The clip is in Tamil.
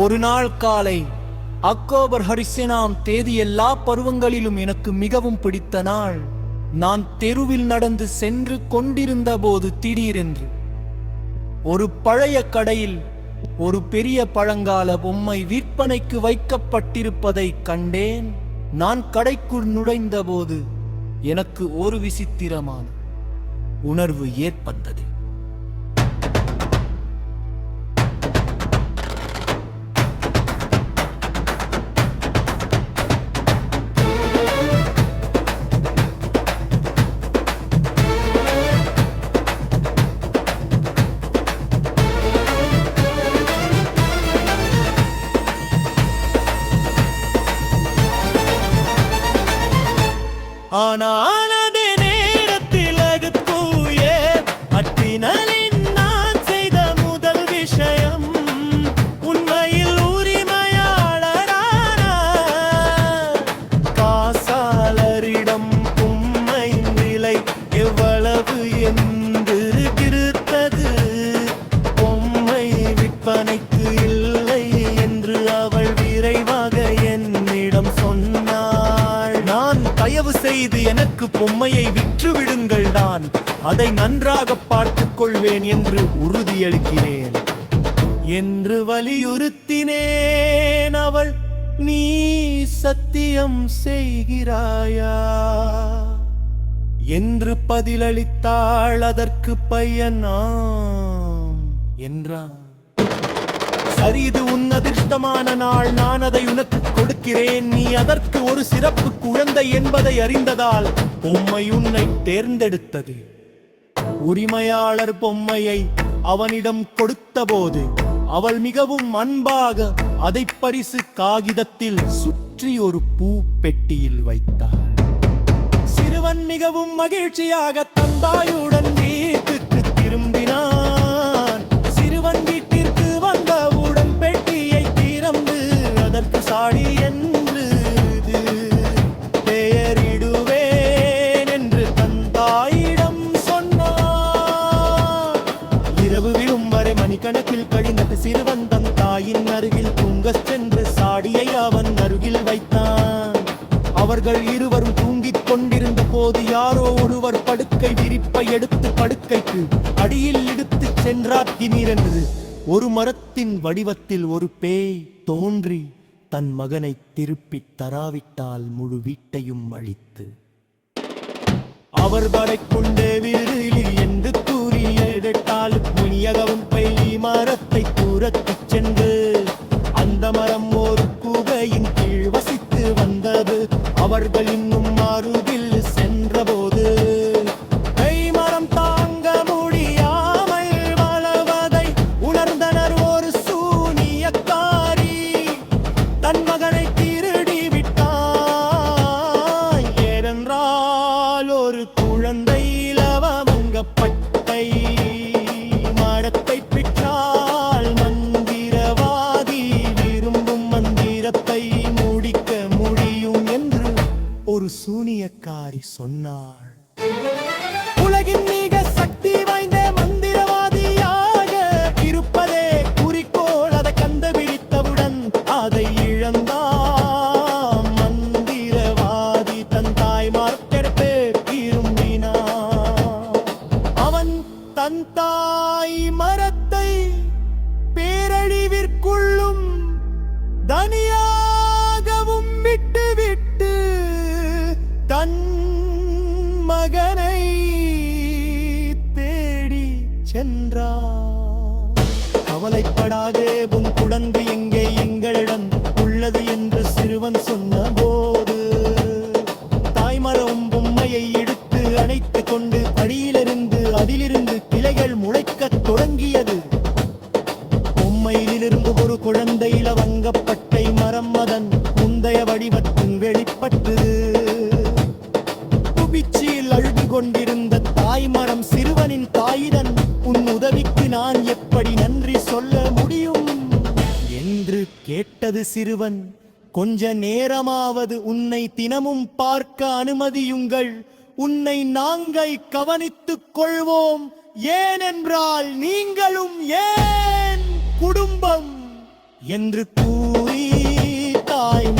ஒரு நாள் காலை அக்டோபர் 31 எல்லா பருவங்களிலும் எனக்கு மிகவும் பிடித்த நாள். நான் தெருவில் நடந்து சென்று கொண்டிருந்த போது திடீரென்று ஒரு பழைய கடையில் ஒரு பெரிய பழங்கால பொம்மை விற்பனைக்கு வைக்கப்பட்டிருப்பதை கண்டேன். நான் கடைக்குள் நுழைந்தபோது எனக்கு ஒரு விசித்திரமான உணர்வு ஏற்பட்டது. ஆனால் அதே நேரத்தில் அதுக்குய அற்றினலின் நான் செய்த முதல் விஷயம் உண்மையில் உரிமையாளரான காசாளரிடம் பொம்மையின் விலை எவ்வளவு என்று கிருத்தது. பொம்மை விற்பனைக்கு இல்லை என்று அவள் விரைவாக என்னிடம் சொன்னாள். நான் தயவு செய்து எனக்கு பொம்மையை விற்றுவிடுங்கள், நான் அதை நன்றாக பார்த்துக் கொள்வேன் என்று உறுதியளிக்கிறேன் என்று வலியுறுத்தினேன். அவள், நீ சத்தியம் செய்கிறாயா என்று பதிலளித்தாள். அதற்கு பையன் ஆம் என்றான். சரி, இது உன் அதிர்ஷ்டமான நாள், நான் அதை உனக்கு கொடுக்கிறேன். நீ அதற்கு ஒரு சிறப்பு குழந்தை என்பதை அறிந்ததால் பொம்மை உன்னை தேர்ந்தெடுத்தது. உரிமையாளர் பொம்மையை அவனிடம் கொடுத்தபோது அவள் மிகவும் அன்பாக அதை பரிசு காகிதத்தில் சுற்றி ஒரு பூ பெட்டியில் வைத்தாள். சிறுவன் மிகவும் மகிழ்ச்சியாக தந்தாயுடன் வீட்டுக்கு திரும்பினான். சிறுவன் வீட்டிற்கு வந்தவுடன் பெட்டியை திறந்து அதற்கு சாடி என்று பெயரிடுவேன் என்று தந்தாயிடம் சொன்னான். இரவு விழும் வரை மணிக்கணக்கில் கழிந்தது. சிறுவன் தன் தாயின் அருகில் தூங்கச் சென்று சாடியை அவன் அருகில் வைத்தான். அவர்கள் இருவரும் தூங்கிக் கொண்டிருந்த போது யாரோ ஒருவர் படுக்கை விரிப்பை எடுத்து படுக்கைக்கு அடியில் இழுத்துச் சென்றார். திடீரென்று ஒரு மரத்தின் வடிவத்தில் ஒரு பேய் தோன்றி தன் மகனை திருப்பித் தராவிட்டால் முழு வீட்டையும் அழித்து அவர் வரைக்குண்டே வீரில் என்று கூறி எதிர்த்தால் புனியகவும் பெய் மரத்தை தூரத்துச் சென்று அந்த மரம் ஒரு குகையின் கீழ் வசித்து வந்தது. அவர்கள் இன்னும் அருகில் சென்றபோது மரம் தாங்க முடியாமல் வளவதை உணர்ந்தனர். ஒரு சூனியக்காரி தன் மகனை திருடி விட்டாய். ஏனென்றால் ஒரு குழந்தை லவங்கப்பட்டை மரத்தை பிற்றால் மந்திரவாதி விரும்பும் மந்திரத்தை முடிக்க முடியும் என்று ஒரு சூனியக்காரி சொன்னாள். உலகின் மிக சக்தி வாய்ந்த மந்திரவாதியாக இருப்பதே குறிக்கோள். அதை கண்டுபிடித்தவுடன் அதை இழந்தான். மந்திரவாதி தன் தாய் மார்க்கெடுத்து திரும்பினான். அவன் தன் தாய் மரத்தை பேரழிவிற்குள்ளும் தனியாகவும் விட்டுவிட்டு தன் மகனை தேடி சென்றார். கவலைப்படாதே, உன் குழந்தை எங்கே எங்களிடம் உள்ளது என்று சிறுவன் சொன்னபோது தாய்மரம் பொம்மையை எடுத்து அணைத்துக் கொண்டு அடியிலிருந்து அதிலிருந்து கிளைகள் முளைக்கத் தொடங்கியது. பொம்மையிலிருந்து ஒரு குழந்தை லவங்கப்பட்டை மரம் அதன் முந்தைய வடிவத்தில் வெளிப்பட்டது. குபிச்சியில் அழுது கொண்டிருந்த தாய்மரம் சிறுவனின் தாயிடம், உன் உதவிக்கு நான் எப்படி நன்றி சொல்ல முடியும் என்று கேட்டது. சிறுவன், கொஞ்ச நேரமாவது உன்னை தினமும் பார்க்க அனுமதியுங்கள், உன்னை நாங்கள் கவனித்துக் கொள்வோம். ஏனென்றால் நீங்களும் ஏன் குடும்பம் என்று கூறி தாய்